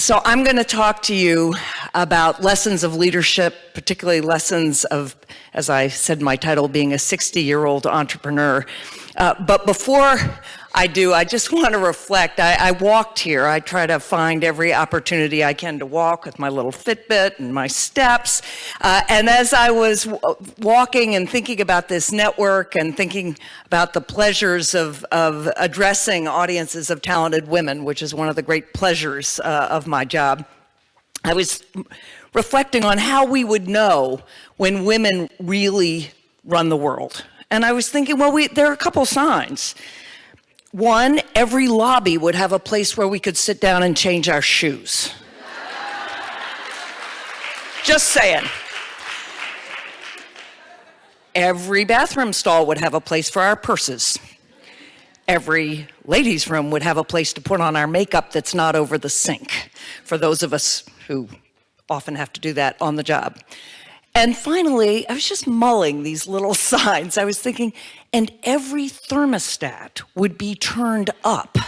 So I'm going to talk to you about lessons of leadership, particularly lessons of, as I said in my title, being a 60-year-old entrepreneur. But before I do, I just want to reflect. I walked here. I try to find every opportunity I can to walk with my little Fitbit and my steps. And as I was walking and thinking about this network and thinking about the pleasures of addressing audiences of talented women, which is one of the great pleasures of my job, I was reflecting on how we would know when women really run the world. And I was thinking, well, there are a couple signs. One, every lobby would have a place where we could sit down and change our shoes. Just saying. Every bathroom stall would have a place for our purses. Every ladies' room would have a place to put on our makeup that's not over the sink, for those of us who often have to do that on the job. And finally, I was just mulling these little signs. I was thinking, and every thermostat would be turned up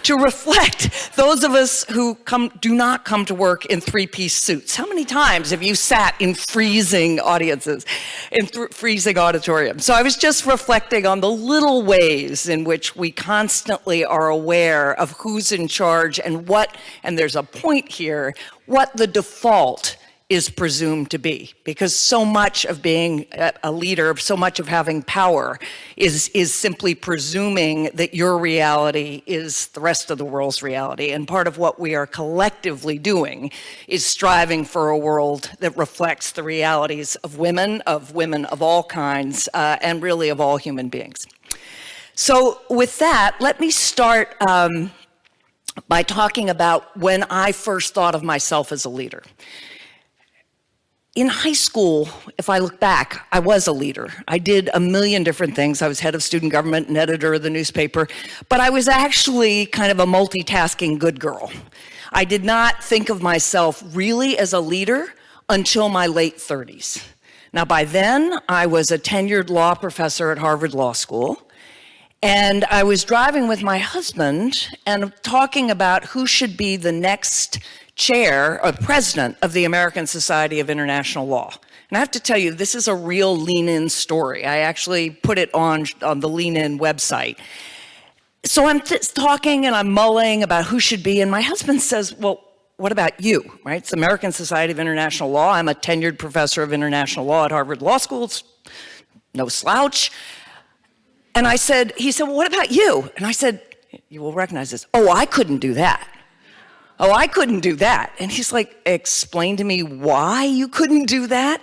to reflect those of us who do not come to work in three-piece suits. How many times have you sat in freezing audiences, in freezing auditoriums? So I was just reflecting on the little ways in which we constantly are aware of who's in charge and what, and there's a point here, what the default is presumed to be, because so much of being a leader, so much of having power is simply presuming that your reality is the rest of the world's reality. And part of what we are collectively doing is striving for a world that reflects the realities of women of all kinds, and really of all human beings. So with that, let me start by talking about when I first thought of myself as a leader. In high school, if I look back, I was a leader. I did a million different things. I was head of student government and editor of the newspaper, but I was actually kind of a multitasking good girl. I did not think of myself really as a leader until my late 30s. Now, by then, I was a tenured law professor at Harvard Law School, and I was driving with my husband and talking about who should be the next chair or president of the American Society of International Law. And I have to tell you, this is a real lean-in story. I actually put it on the lean-in website. So I'm talking and I'm mulling about who should be, and my husband says, well, what about you, right? It's the American Society of International Law. I'm a tenured professor of international law at Harvard Law School. It's no slouch. And he said, well, what about you? And I said, you will recognize this. Oh, I couldn't do that. Oh, I couldn't do that. And he's like, explain to me why you couldn't do that?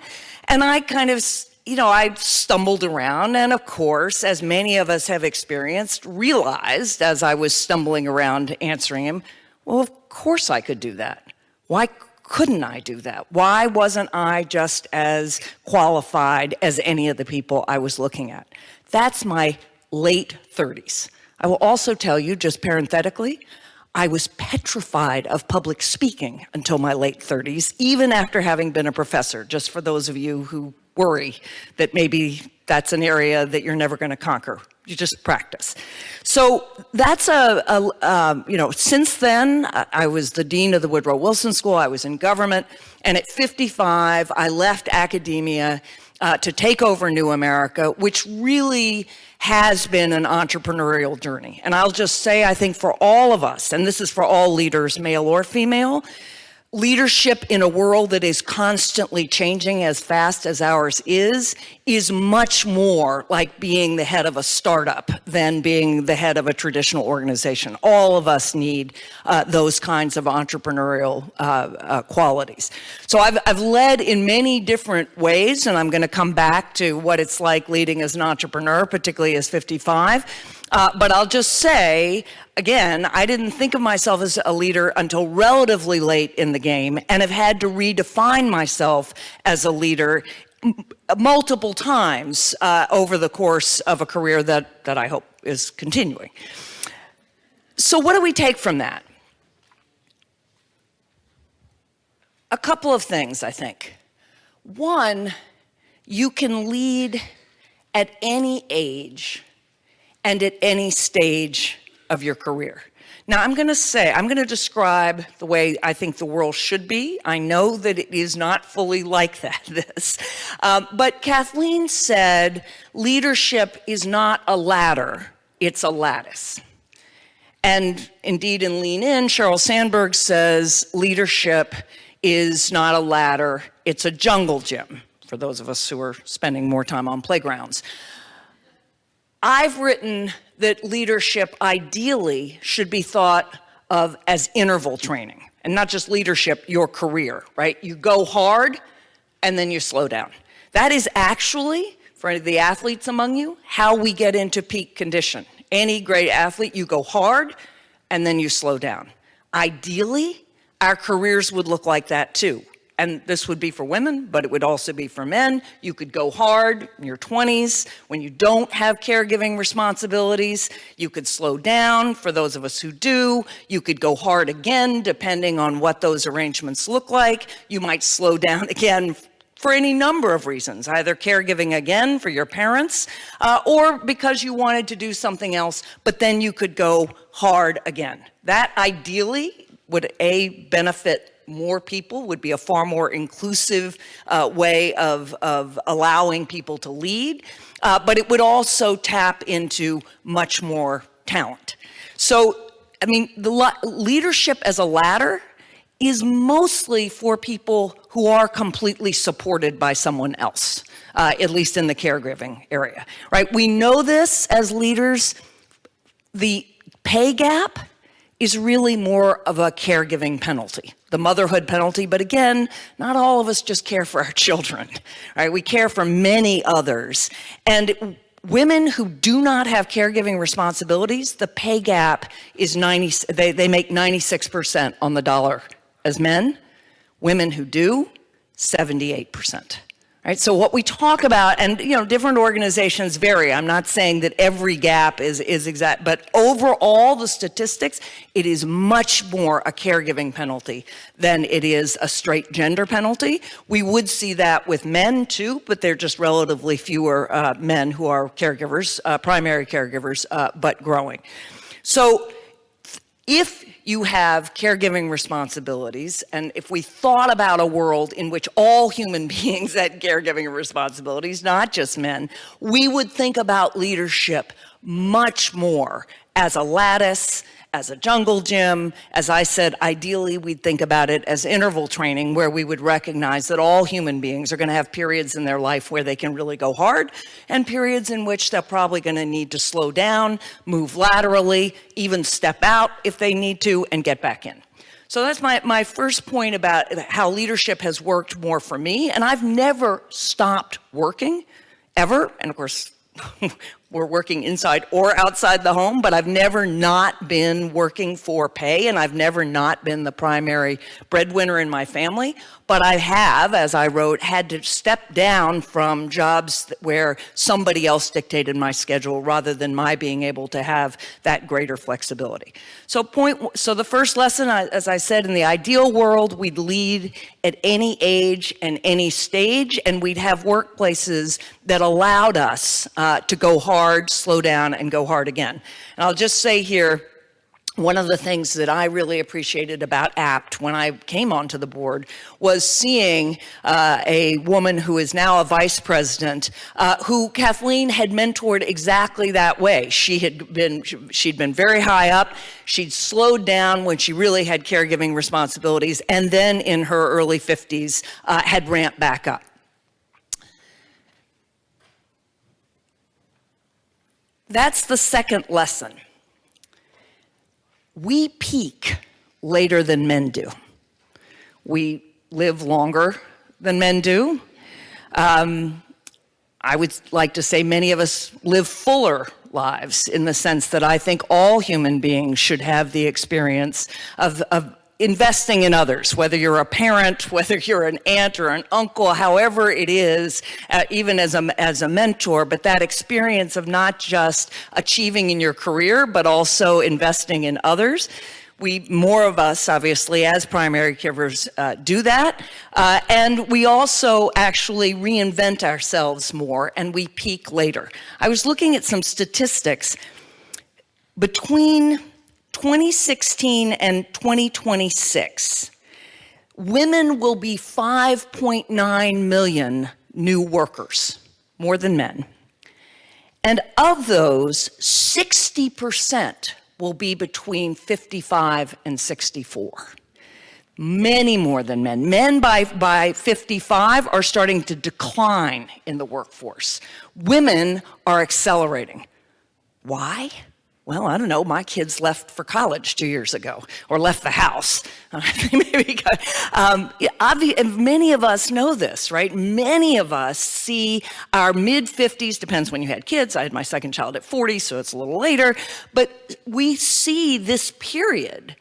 And I kind of, I stumbled around, and of course, as many of us have experienced, realized as I was stumbling around answering him, well, of course I could do that. Why couldn't I do that? Why wasn't I just as qualified as any of the people I was looking at? That's my late 30s. I will also tell you, just parenthetically, I was petrified of public speaking until my late 30s, even after having been a professor, just for those of you who worry that maybe that's an area that you're never going to conquer. You just practice. So that's since then, I was the dean of the Woodrow Wilson School. I was in government. And at 55, I left academia to take over New America, which really has been an entrepreneurial journey. And I'll just say, I think for all of us, and this is for all leaders, male or female, leadership in a world that is constantly changing as fast as ours is much more like being the head of a startup than being the head of a traditional organization. All of us need those kinds of entrepreneurial qualities. So I've led in many different ways, and I'm going to come back to what it's like leading as an entrepreneur, particularly as 55. But I'll just say, again, I didn't think of myself as a leader until relatively late in the game, and have had to redefine myself as a leader multiple times over the course of a career that I hope is continuing. So what do we take from that? A couple of things, I think. One, you can lead at any age and at any stage of your career. Now, I'm going to describe the way I think the world should be. I know that it is not fully like this. But Kathleen said, leadership is not a ladder, it's a lattice. And indeed, in Lean In, Sheryl Sandberg says, leadership is not a ladder, it's a jungle gym, for those of us who are spending more time on playgrounds. I've written that leadership ideally should be thought of as interval training, and not just leadership, your career, right? You go hard and then you slow down. That is actually, for the athletes among you, how we get into peak condition. Any great athlete, you go hard and then you slow down. Ideally, our careers would look like that too. And this would be for women, but it would also be for men. You could go hard in your 20s when you don't have caregiving responsibilities. You could slow down for those of us who do. You could go hard again, depending on what those arrangements look like. You might slow down again for any number of reasons, either caregiving again for your parents, or because you wanted to do something else, but then you could go hard again. That ideally would benefit more people, would be a far more inclusive way of allowing people to lead, but it would also tap into much more talent. So, I mean, leadership as a ladder is mostly for people who are completely supported by someone else, at least in the caregiving area, right? We know this as leaders. The pay gap is really more of a caregiving penalty, the motherhood penalty. But again, not all of us just care for our children, right? We care for many others. And women who do not have caregiving responsibilities, the pay gap is they make 96% on the dollar as men. Women who do, 78%. Right, so what we talk about, and different organizations vary. I'm not saying that every gap is exact, but overall, the statistics, it is much more a caregiving penalty than it is a straight gender penalty. We would see that with men too, but they're just relatively fewer men who are caregivers, primary caregivers, but growing. So if you have caregiving responsibilities, and if we thought about a world in which all human beings had caregiving responsibilities, not just men, we would think about leadership much more as a lattice, as a jungle gym. As I said, ideally we'd think about it as interval training, where we would recognize that all human beings are going to have periods in their life where they can really go hard, and periods in which they're probably going to need to slow down, move laterally, even step out if they need to, and get back in. So that's my first point about how leadership has worked more for me. And I've never stopped working, ever. And of course, we're working inside or outside the home, but I've never not been working for pay, and I've never not been the primary breadwinner in my family. But I have, as I wrote, had to step down from jobs where somebody else dictated my schedule rather than my being able to have that greater flexibility. So the first lesson, as I said, in the ideal world, we'd lead at any age and any stage, and we'd have workplaces that allowed us to go hard, slow down, and go hard again. And I'll just say here, one of the things that I really appreciated about APT when I came onto the board was seeing a woman who is now a vice president, who Kathleen had mentored exactly that way. She'd been very high up. She'd slowed down when she really had caregiving responsibilities, and then in her early 50s had ramped back up. That's the second lesson. We peak later than men do. We live longer than men do. I would like to say many of us live fuller lives, in the sense that I think all human beings should have the experience of investing in others, whether you're a parent, whether you're an aunt or an uncle, however it is, even as a mentor, but that experience of not just achieving in your career, but also investing in others. More of us, obviously, as primary caregivers, do that. And we also actually reinvent ourselves more, and we peak later. I was looking at some statistics. Between 2016 and 2026, women will be 5.9 million new workers, more than men. And of those, 60% will be between 55 and 64. Many more than men. Men by 55 are starting to decline in the workforce. Women are accelerating. Why? Well, I don't know. My kids left for college 2 years ago, or left the house. Maybe many of us know this, right? Many of us see our mid-50s, depends when you had kids. I had my second child at 40, so it's a little later. But we see this period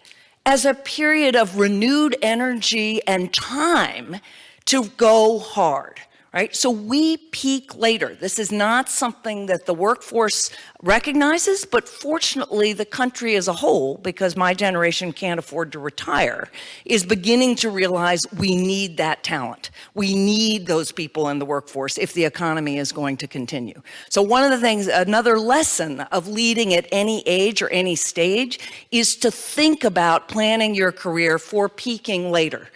as a period of renewed energy and time to go hard, right? So we peak later. This is not something that the workforce recognizes, but fortunately the country as a whole, because my generation can't afford to retire, is beginning to realize we need that talent. We need those people in the workforce if the economy is going to continue. So one of the things, another lesson of leading at any age or any stage is to think about planning your career for peaking later.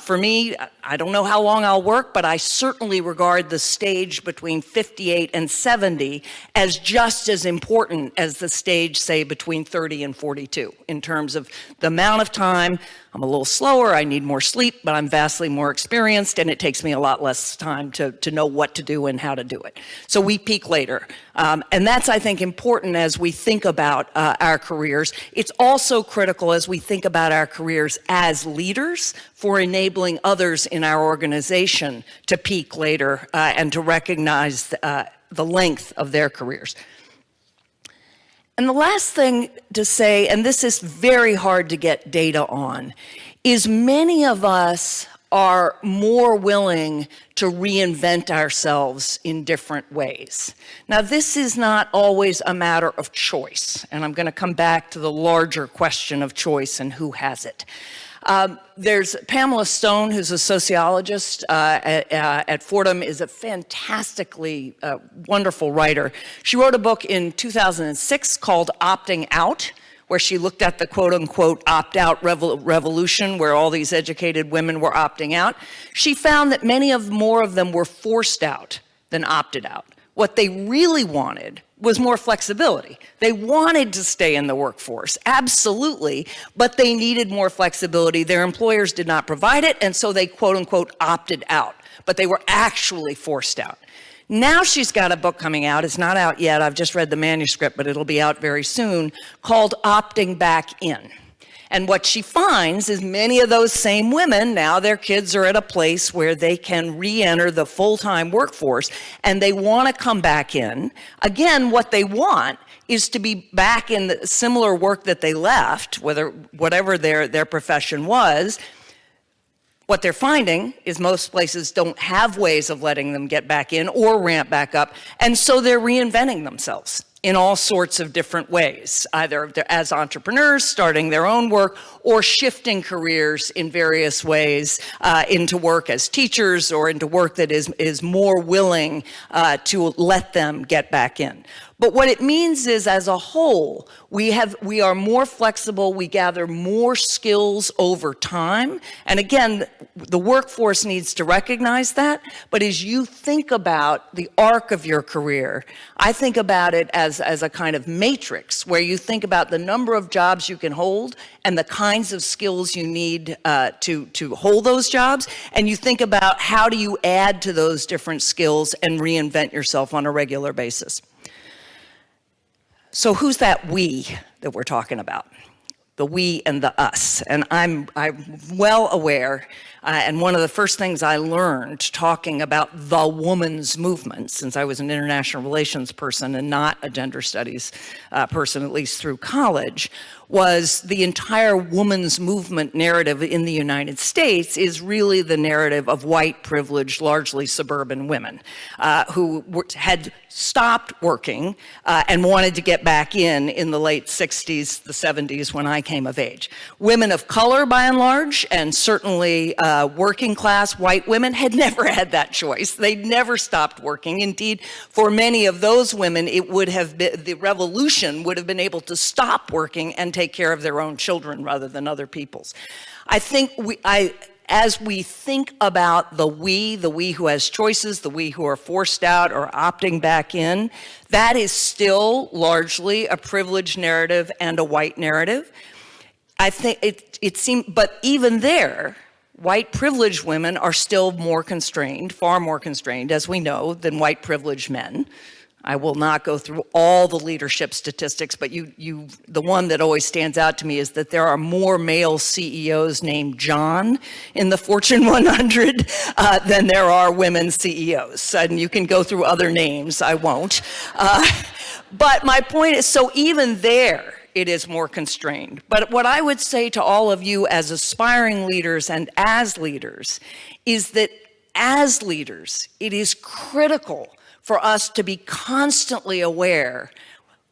For me, I don't know how long I'll work, but I certainly regard the stage between 58 and 70 as just as important as the stage, say, between 30 and 42, in terms of the amount of time. I'm a little slower, I need more sleep, but I'm vastly more experienced, and it takes me a lot less time to know what to do and how to do it. So we peak later. And that's, I think, important as we think about our careers. It's also critical as we think about our careers as leaders for enabling others in our organization to peak later and to recognize the length of their careers. And the last thing to say, and this is very hard to get data on, is many of us are more willing to reinvent ourselves in different ways. Now, this is not always a matter of choice, and I'm going to come back to the larger question of choice and who has it. There's Pamela Stone, who's a sociologist at Fordham, is a fantastically wonderful writer. She wrote a book in 2006 called Opting Out, where she looked at the quote-unquote opt-out revolution, where all these educated women were opting out. She found that more of them were forced out than opted out. What they really wanted was more flexibility. They wanted to stay in the workforce, absolutely, but they needed more flexibility. Their employers did not provide it, and so they quote-unquote opted out, but they were actually forced out. Now she's got a book coming out. It's not out yet. I've just read the manuscript, but it'll be out very soon, called Opting Back In. And what she finds is many of those same women, now their kids are at a place where they can re-enter the full-time workforce, and they want to come back in. Again, what they want is to be back in the similar work that they left, whatever their profession was. What they're finding is most places don't have ways of letting them get back in or ramp back up, and so they're reinventing themselves in all sorts of different ways, either as entrepreneurs, starting their own work, or shifting careers in various ways into work as teachers or into work that is more willing to let them get back in. But what it means is, as a whole, we are more flexible, we gather more skills over time. And again, the workforce needs to recognize that. But as you think about the arc of your career, I think about it as a kind of matrix, where you think about the number of jobs you can hold and the kinds of skills you need to hold those jobs. And you think about how do you add to those different skills and reinvent yourself on a regular basis. So who's that we that we're talking about? The we and the us. And I'm well aware, and one of the first things I learned talking about the woman's movement, since I was an international relations person and not a gender studies person, at least through college, was the entire woman's movement narrative in the United States is really the narrative of white, privileged, largely suburban women who had stopped working and wanted to get back in the late 60s, the 70s, when I came of age. Women of color, by and large, and certainly working class white women had never had that choice. They'd never stopped working. Indeed, for many of those women, it would have been, the revolution would have been able to stop working and take care of their own children rather than other people's. I think as we think about the we who has choices, the we who are forced out or opting back in, that is still largely a privileged narrative and a white narrative. I think it seems, but even there, white privileged women are still more constrained, far more constrained, as we know, than white privileged men. I will not go through all the leadership statistics, but the one that always stands out to me is that there are more male CEOs named John in the Fortune 100 than there are women CEOs. And you can go through other names, I won't. But my point is, so even there, it is more constrained. But what I would say to all of you as aspiring leaders and as leaders is that as leaders, it is critical for us to be constantly aware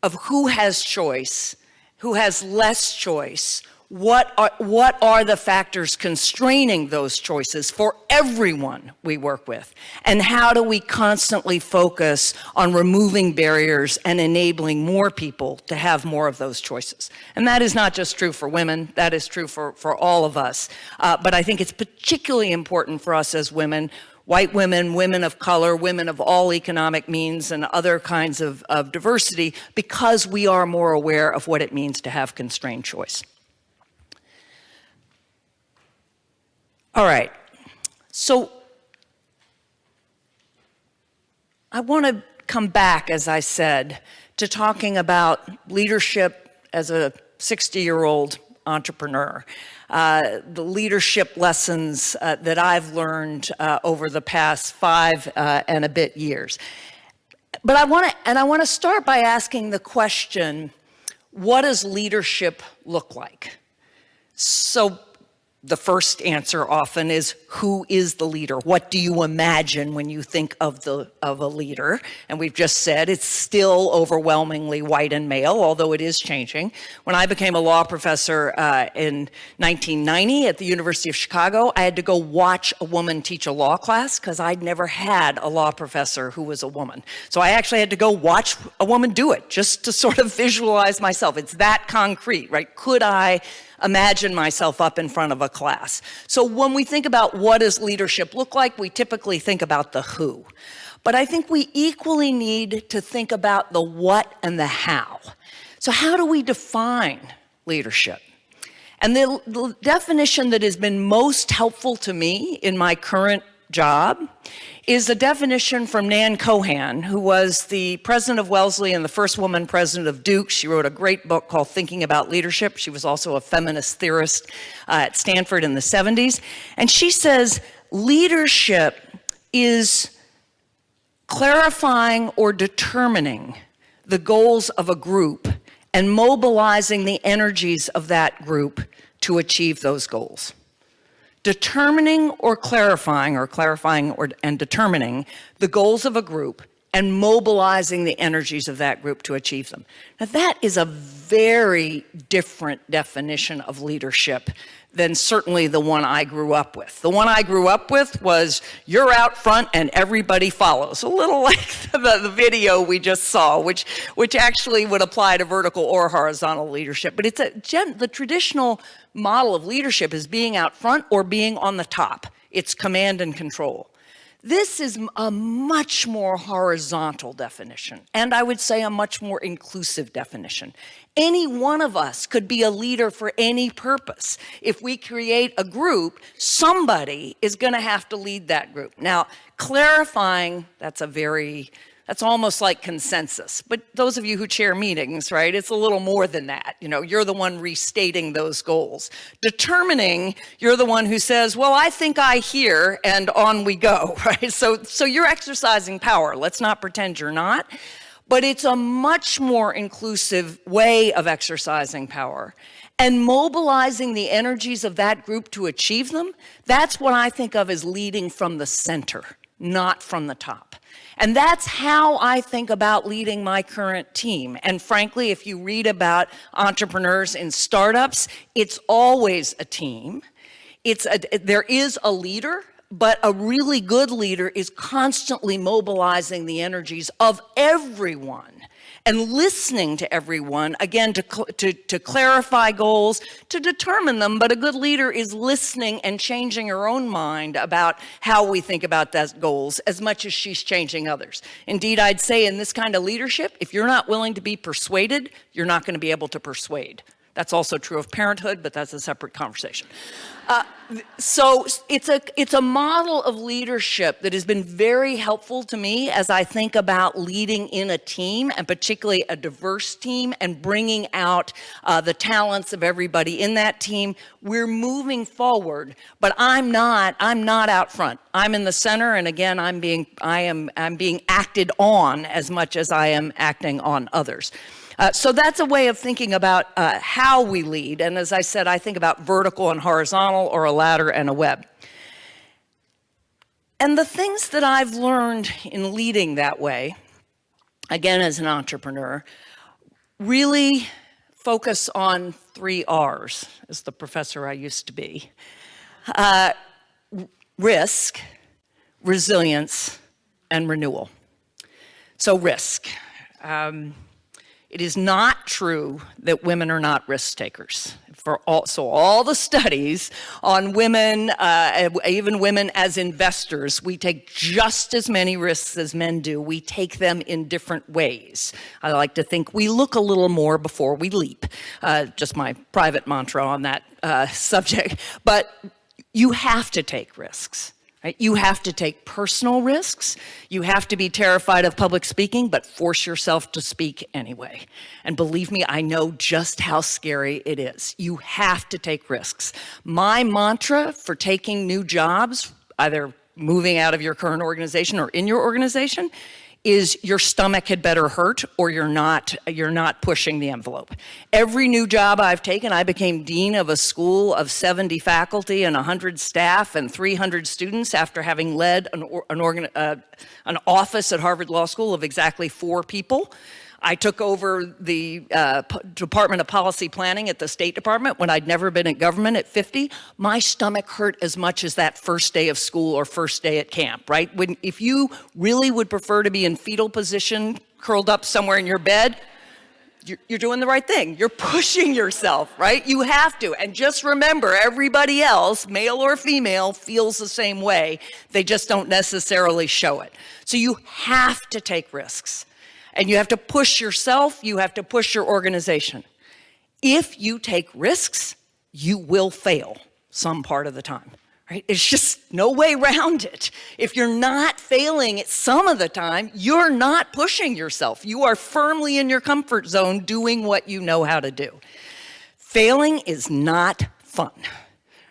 of who has choice, who has less choice, what are the factors constraining those choices for everyone we work with, and how do we constantly focus on removing barriers and enabling more people to have more of those choices. And that is not just true for women, that is true for all of us. But I think it's particularly important for us as women, white women, women of color, women of all economic means and other kinds of diversity, because we are more aware of what it means to have constrained choice. All right, so I want to come back, as I said, to talking about leadership as a 60-year-old entrepreneur. The leadership lessons that I've learned over the past 5 and a bit years. But I want to start by asking the question, what does leadership look like? So the first answer often is, who is the leader? What do you imagine when you think of a leader? And we've just said it's still overwhelmingly white and male, although it is changing. When I became a law professor in 1990 at the University of Chicago, I had to go watch a woman teach a law class because I'd never had a law professor who was a woman. So I actually had to go watch a woman do it just to sort of visualize myself. It's that concrete, right? Could I imagine myself up in front of a class? So when we think about what does leadership look like, we typically think about the who. But I think we equally need to think about the what and the how. So how do we define leadership? And the definition that has been most helpful to me in my current job is a definition from Nan Cohan, who was the president of Wellesley and the first woman president of Duke. She wrote a great book called Thinking About Leadership. She was also a feminist theorist at Stanford in the 70s. And she says, leadership is clarifying or determining the goals of a group and mobilizing the energies of that group to achieve those goals. Determining or clarifying and determining the goals of a group and mobilizing the energies of that group to achieve them. Now that is a very different definition of leadership than certainly the one I grew up with. The one I grew up with was, you're out front and everybody follows. A little like the video we just saw, which actually would apply to vertical or horizontal leadership. But it's the traditional model of leadership is being out front or being on the top. It's command and control. This is a much more horizontal definition, and I would say a much more inclusive definition. Any one of us could be a leader for any purpose. If we create a group, somebody is going to have to lead that group. Now, clarifying, that's almost like consensus. But those of you who chair meetings, right, it's a little more than that. You know, you're the one restating those goals. Determining, you're the one who says, well, I think I hear, and on we go, right? So you're exercising power. Let's not pretend you're not. But it's a much more inclusive way of exercising power. And mobilizing the energies of that group to achieve them, that's what I think of as leading from the center, not from the top. And that's how I think about leading my current team. And frankly, if you read about entrepreneurs in startups, it's always a team. There is a leader, but a really good leader is constantly mobilizing the energies of everyone and listening to everyone, again, to clarify goals, to determine them, but a good leader is listening and changing her own mind about how we think about those goals as much as she's changing others. Indeed, I'd say in this kind of leadership, if you're not willing to be persuaded, you're not going to be able to persuade. That's also true of parenthood, but that's a separate conversation. So it's a model of leadership that has been very helpful to me as I think about leading in a team, and particularly a diverse team, and bringing out the talents of everybody in that team. We're moving forward, but I'm not out front. I'm in the center, and again, I'm being acted on as much as I am acting on others. So that's a way of thinking about how we lead. And as I said, I think about vertical and horizontal, or a ladder and a web. And the things that I've learned in leading that way, again as an entrepreneur, really focus on 3 R's, as the professor I used to be. Risk, resilience, and renewal. So risk. It is not true that women are not risk takers. So all the studies on women, even women as investors, we take just as many risks as men do. We take them in different ways. I like to think we look a little more before we leap. Just my private mantra on that subject. But you have to take risks. Right? You have to take personal risks. You have to be terrified of public speaking, but force yourself to speak anyway. And believe me, I know just how scary it is. You have to take risks. My mantra for taking new jobs, either moving out of your current organization or in your organization, is your stomach had better hurt, or you're not pushing the envelope. Every new job I've taken, I became dean of a school of 70 faculty and 100 staff and 300 students after having led an office at Harvard Law School of exactly 4 people. I took over the Department of Policy Planning at the State Department when I'd never been in government at 50. My stomach hurt as much as that first day of school or first day at camp, right? If you really would prefer to be in fetal position, curled up somewhere in your bed, you're doing the right thing. You're pushing yourself, right? You have to. And just remember, everybody else, male or female, feels the same way. They just don't necessarily show it. So you have to take risks. And you have to push yourself, you have to push your organization. If you take risks, you will fail some part of the time, right? It's just no way around it. If you're not failing at some of the time, you're not pushing yourself. You are firmly in your comfort zone doing what you know how to do. Failing is not fun.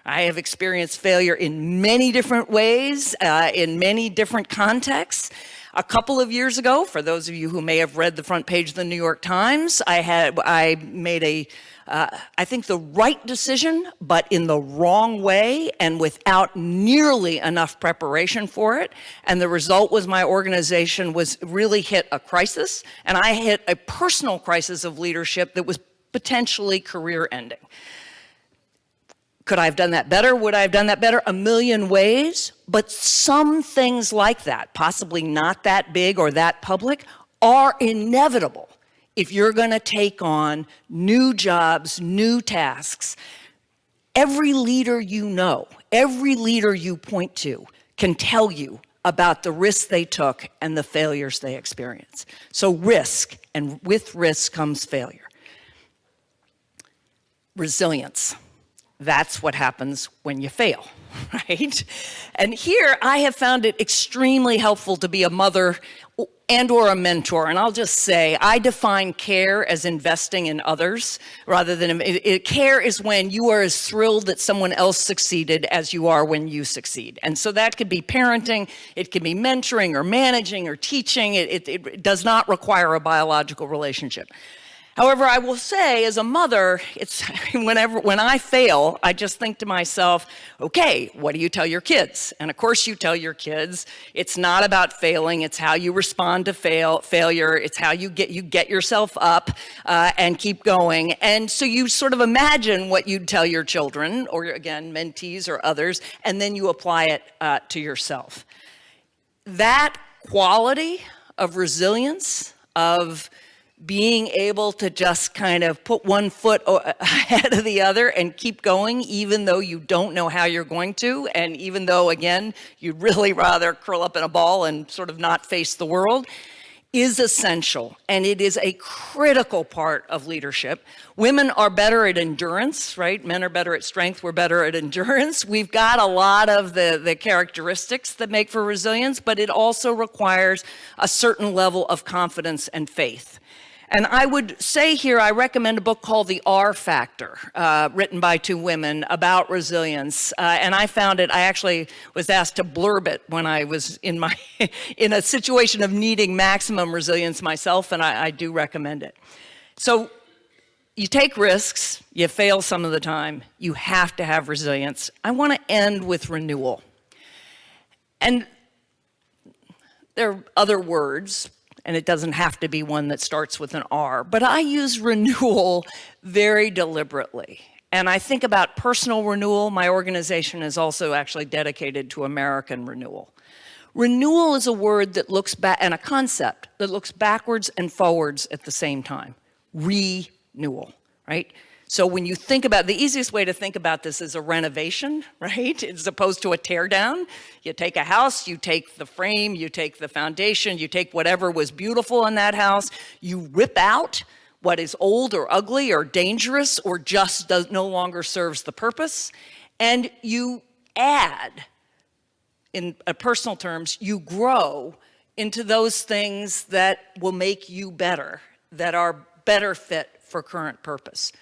I have experienced failure in many different ways, in many different contexts. A couple of years ago, for those of you who may have read the front page of the New York Times, I made I think the right decision, but in the wrong way and without nearly enough preparation for it. And the result was my organization was really hit a crisis, and I hit a personal crisis of leadership that was potentially career-ending. Could I have done that better? Would I have done that better? A million ways. But some things like that, possibly not that big or that public, are inevitable if you're going to take on new jobs, new tasks. Every leader you know, every leader you point to can tell you about the risks they took and the failures they experienced. So risk, and with risk comes failure. Resilience. That's what happens when you fail, right? And here I have found it extremely helpful to be a mother and or a mentor. And I'll just say, I define care as investing in others rather than, care is when you are as thrilled that someone else succeeded as you are when you succeed. And so that could be parenting, it can be mentoring or managing or teaching. It does not require a biological relationship. However, I will say, as a mother, it's when I fail, I just think to myself, okay, what do you tell your kids? And of course you tell your kids, it's not about failing, it's how you respond to failure, it's how you get yourself up and keep going. And so you sort of imagine what you'd tell your children, or again, mentees or others, and then you apply it to yourself. That quality of resilience, of being able to just kind of put one foot ahead of the other and keep going, even though you don't know how you're going to, and even though, again, you'd really rather curl up in a ball and sort of not face the world, is essential, and it is a critical part of leadership. Women are better at endurance, right? Men are better at strength, we're better at endurance. We've got a lot of the characteristics that make for resilience, but it also requires a certain level of confidence and faith. And I would say here, I recommend a book called The R Factor, written by two women about resilience. And I found it, I actually was asked to blurb it when I was in in a situation of needing maximum resilience myself, and I do recommend it. So you take risks, you fail some of the time, you have to have resilience. I want to end with renewal. And there are other words, and it doesn't have to be one that starts with an R, but I use renewal very deliberately. And I think about personal renewal. My organization is also actually dedicated to American renewal. Renewal is a word that looks back, and a concept that looks backwards and forwards at the same time. Renewal, right? So when you think about, the easiest way to think about this is a renovation, right? As opposed to a tear down. You take a house, you take the frame, you take the foundation, you take whatever was beautiful in that house, you rip out what is old or ugly or dangerous or just no longer serves the purpose, and you add, in personal terms, you grow into those things that will make you better, that are better fit for current purpose.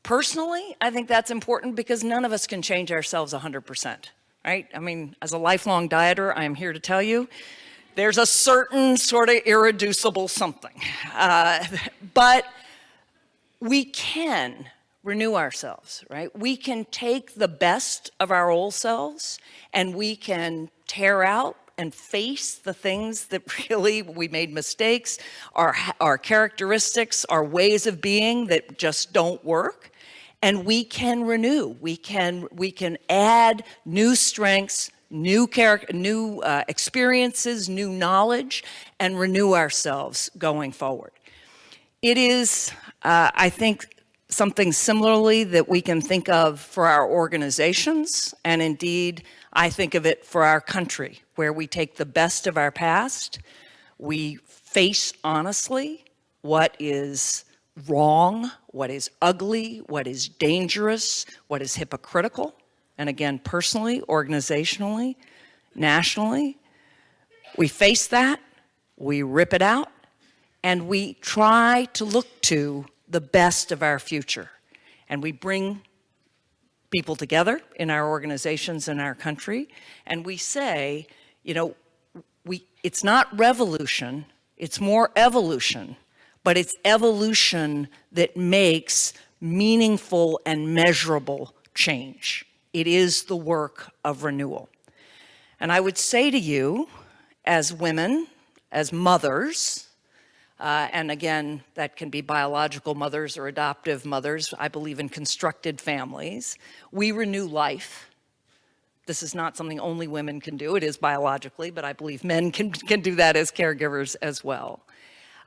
Personally, I think that's important because none of us can change ourselves 100%, right? I mean, as a lifelong dieter, I am here to tell you, there's a certain sort of irreducible something. But we can renew ourselves, right? We can take the best of our old selves and we can tear out and face the things that really we made mistakes, our characteristics, our ways of being that just don't work. And we can renew. We can add new strengths, new experiences, new knowledge, and renew ourselves going forward. It is, I think, something similarly that we can think of for our organizations, and indeed, I think of it for our country, where we take the best of our past, we face honestly what is wrong, what is ugly, what is dangerous, what is hypocritical, and again, personally, organizationally, nationally, we face that, we rip it out, and we try to look to the best of our future. And we bring people together in our organizations in our country, and we say, you know, it's not revolution, it's more evolution, but it's evolution that makes meaningful and measurable change. It is the work of renewal. And I would say to you, as women, as mothers, and again, that can be biological mothers or adoptive mothers. I believe in constructed families. We renew life. This is not something only women can do. It is biologically, but I believe men can do that as caregivers as well.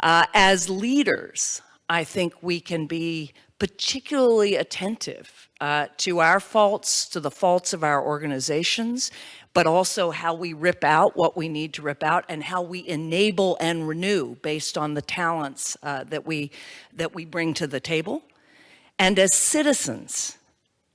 As leaders, I think we can be particularly attentive to our faults, to the faults of our organizations, but also how we rip out what we need to rip out and how we enable and renew based on the talents that we bring to the table. And as citizens,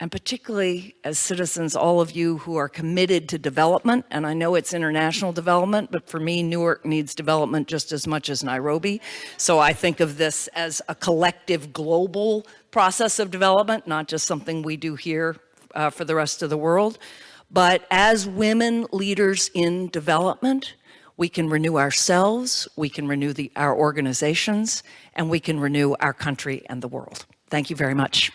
and particularly as citizens, all of you who are committed to development, and I know it's international development, but for me, Newark needs development just as much as Nairobi. So I think of this as a collective global process of development, not just something we do here for the rest of the world. But as women leaders in development, we can renew ourselves, we can renew our organizations, and we can renew our country and the world. Thank you very much.